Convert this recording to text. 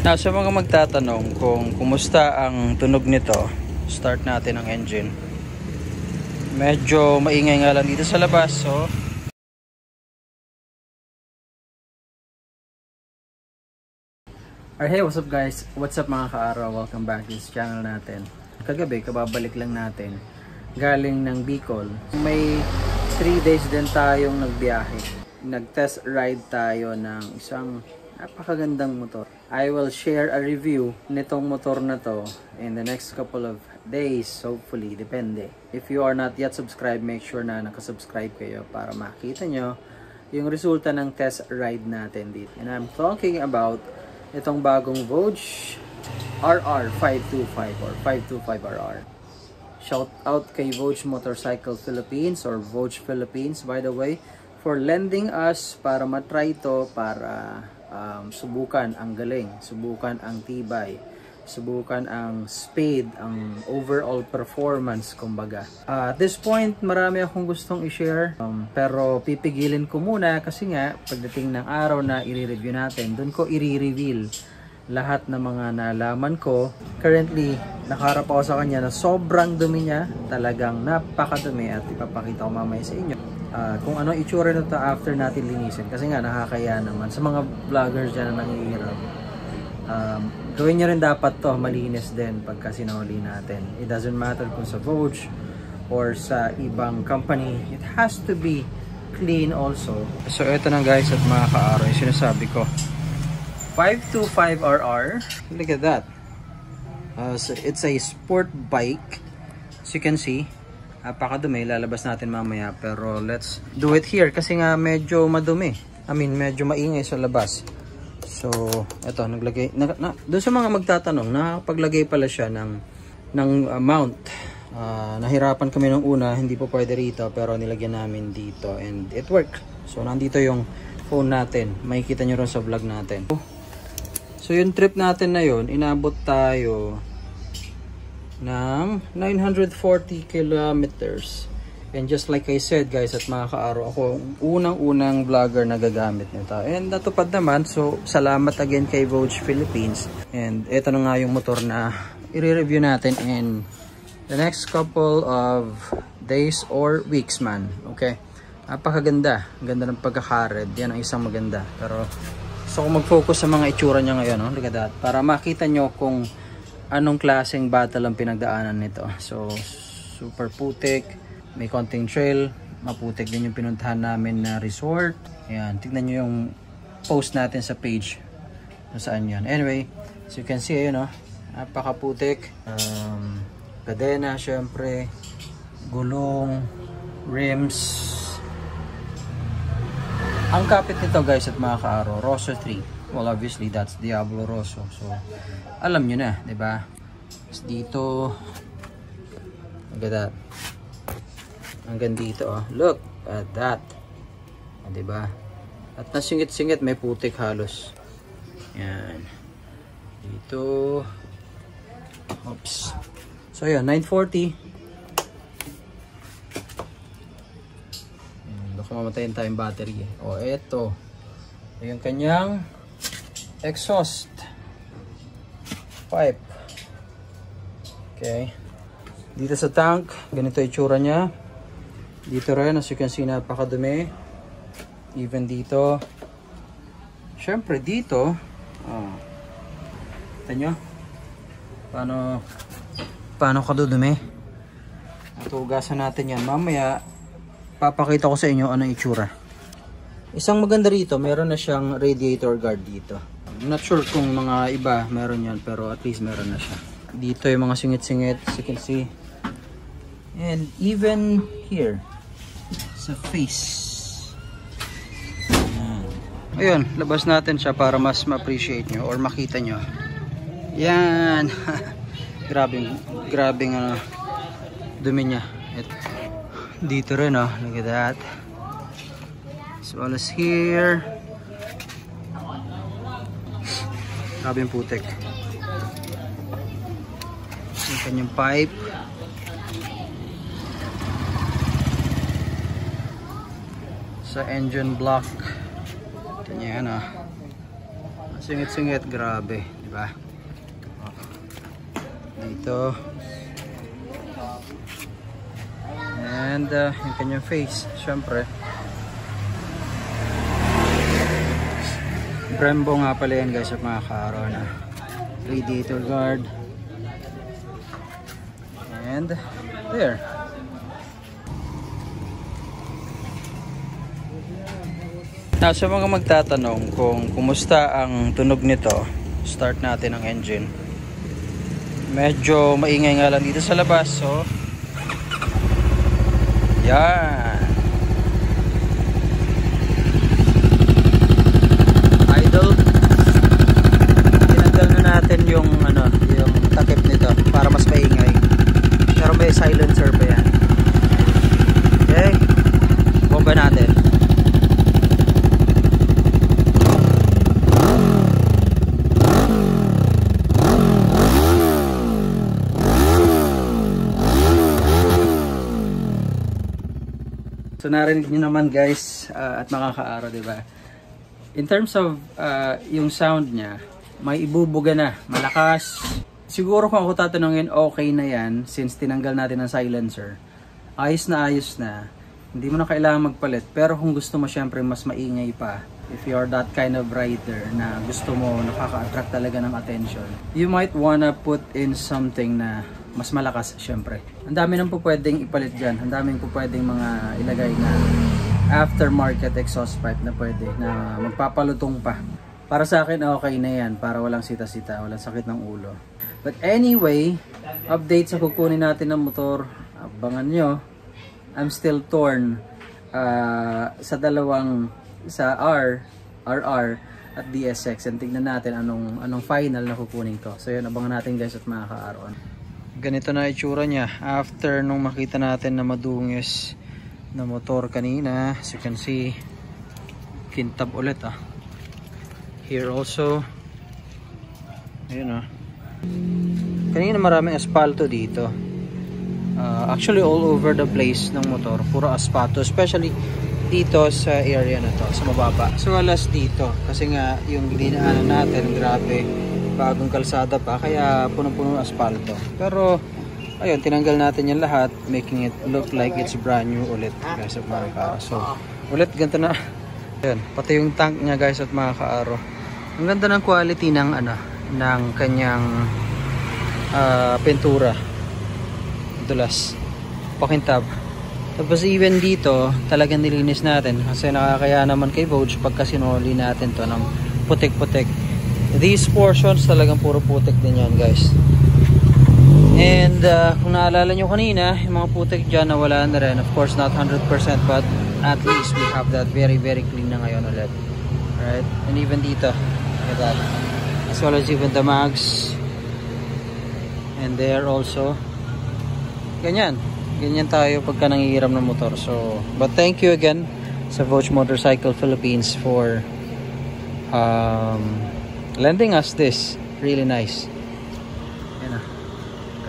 Sa mga magtatanong kung kumusta ang tunog nito, start natin ang engine. Medyo maingay nga lang dito sa labas, so hey, what's up guys? What's up mga kaaraw? Welcome back to this channel natin. Kagabi, kababalik lang natin galing ng Bicol. May 3 days din tayong nagbiyahe. Nag-test ride tayo ng isang napakagandang motor. I will share a review nitong motor na to in the next couple of days, hopefully, depende. If you are not yet subscribed, make sure na nakasubscribe kayo para makita nyo yung resulta ng test ride natin dito. And I'm talking about itong bagong Voge RR525 or 525RR. Shout out kay Voge Motorcycle Philippines or Voge Philippines, by the way, for lending us para matry to, para subukan ang galing, subukan ang tibay, subukan ang speed, ang overall performance, kumbaga. At this point, marami akong gustong i-share, pero pipigilin ko muna kasi nga, pagdating ng araw na i-review natin, dun ko i-reveal lahat ng mga nalaman ko. Currently, nakaharap ako sa kanya na sobrang dumi niya, talagang napakadumi, at ipapakita ko mamaya sa inyo kung ano itsura nito after natin linisin, kasi nga nakakaya naman sa mga vloggers dyan na nanghihirap. Gawin nyo rin dapat to malinis din pagka sinahuli natin. It doesn't matter kung sa Voge or sa ibang company, it has to be clean also. So ito na guys, at mga kaaraw, yung sinasabi ko, 525RR. Look at that. So it's a sport bike, as you can see. Napakadumi, lalabas natin mamaya, pero let's do it here kasi nga medyo madumi. I mean, medyo maingay sa labas. So, eto, naglagay doon sa mga magtatanong, nakapaglagay pala siya ng mount. Nahirapan kami nung una, hindi po pwede rito, pero nilagyan namin dito and it worked. So, nandito yung phone natin. Makikita nyo rin sa vlog natin. So, yung trip natin na yun, inabot tayo ng 940 kilometers. And just like I said guys, at mga kaaraw, ako unang-unang vlogger na gagamit nito. And natupad naman, so salamat again kay Voge Philippines. And ito na nga yung motor na i-review natin in the next couple of days or weeks man. Okay? Napakaganda. Ganda ng pagkakared. Yan ang isang maganda. Pero gusto ko mag-focus sa mga itsura niya ngayon. Look at that. Para makita nyo kung anong klaseng battle ang pinagdaanan nito. So, super putik, may konting trail, maputik din yung pinuntahan namin na resort. Ayan, tignan nyo yung post natin sa page kung saan yan. Anyway, as you can see, ayun, napakaputik. Kadena, syempre, gulong, rims. Ang kapit nito guys, at mga kaaraw, Rosso 3. Well, obviously, that's Diablo Rosso. So, alam nyo na, diba? Dito, look at that. Hanggang dito, oh. Look at that. Diba? At nasingit-singit, may putik halos. Yan. Dito. Oops. So, yun, 940. Baka mamatayin tayong battery. O, eto. Yung kanyang exhaust pipe. Okay. Dito sa tank, ganito yung itsura niya. Dito rin, as you can see, napakadumi. Even dito. Syempre dito, kita nyo? Paano kadudumi? Tugasan natin yan. Mamaya, papakita ko sa inyo anong itsura. Isang maganda rito, meron na siyang radiator guard dito. I'm not sure kung mga iba meron yan, pero at least meron na siya. Dito yung mga singit-singit, as you can see. And even here, sa face. Ayun, labas natin siya para mas ma-appreciate nyo or makita nyo. Yan! grabing dumi niya. Dito rin, look at that. As well as here. Grabe yung putik. Yung kanyang pipe. Sa engine block. Ito niya yan, singit-singit, grabe. Diba? Dito. And yung kanyang face, syempre. Brembo nga pala yan guys at mga ka-araw na radiator guard. And there. Now, sa mga magtatanong kung kumusta ang tunog nito, start natin ang engine. Medyo maingay nga lang dito sa labas, so yan. Idle. Tinanggal na natin yung yung takip nito para mas maingay. Pero may silencer pa yan. Okay. Bomba natin. So narinig niyo naman guys at makakaaraw, diba? In terms of yung sound niya, may ibubuga na, malakas. Siguro kung ako tatanungin, okay na yan since tinanggal natin ang silencer. Ayos na. Hindi mo na kailangan magpalit. Pero kung gusto mo syempre mas maingay pa, if you are that kind of rider na gusto mo nakaka-attract talaga ng attention, you might wanna put in something na mas malakas syempre. Ang dami nang po pwedeng ipalit dyan. Ang daming po pwedeng mga ilagay na aftermarket exhaust pipe na pwede na magpapalutong pa. Para sa akin okay na yan para walang sita-sita, walang sakit ng ulo. But anyway, update sa kukunin natin ng motor. Abangan nyo. I'm still torn sa RR at DSX, and tignan natin anong final na kukunin ko. So yun, abangan natin guys at mga ka-aron. Ganito na itsura niya after nung makita natin na madungis na motor kanina. As you can see, kintab ulit here also. Ayun kanina maraming asfalto dito. Actually all over the place ng motor, puro asfalto, especially dito sa area na to, sa mababa. So alas dito kasi nga yung dinaanan natin, grabe, bagong kalsada pa, kaya punong-puno asfalto. Pero ayun, tinanggal natin yung lahat, making it look like it's brand new ulit guys at mga ka-aro. So ulit ganito na. Ayun, pati yung tank niya guys at mga ka-aro. Ang ganda ng quality ng ng kanyang pintura. Dulas, pakintab. Tapos even dito talagang nilinis natin kasi nakakaya naman kay Vogue pagka sinuli natin to ng putik-putik. These portions talagang puro putik din yan guys. And kung naalala nyo kanina, yung mga putik dyan nawala na rin. Of course not 100% but at least we have that very clean na ngayon ulit. Alright, and even dito, look at that. As well as even the mags. And there also. Ganyan tayo pagka nangihiram ng motor. So, but thank you again sa Vogue Motorcycle Philippines for lending us this. Really nice.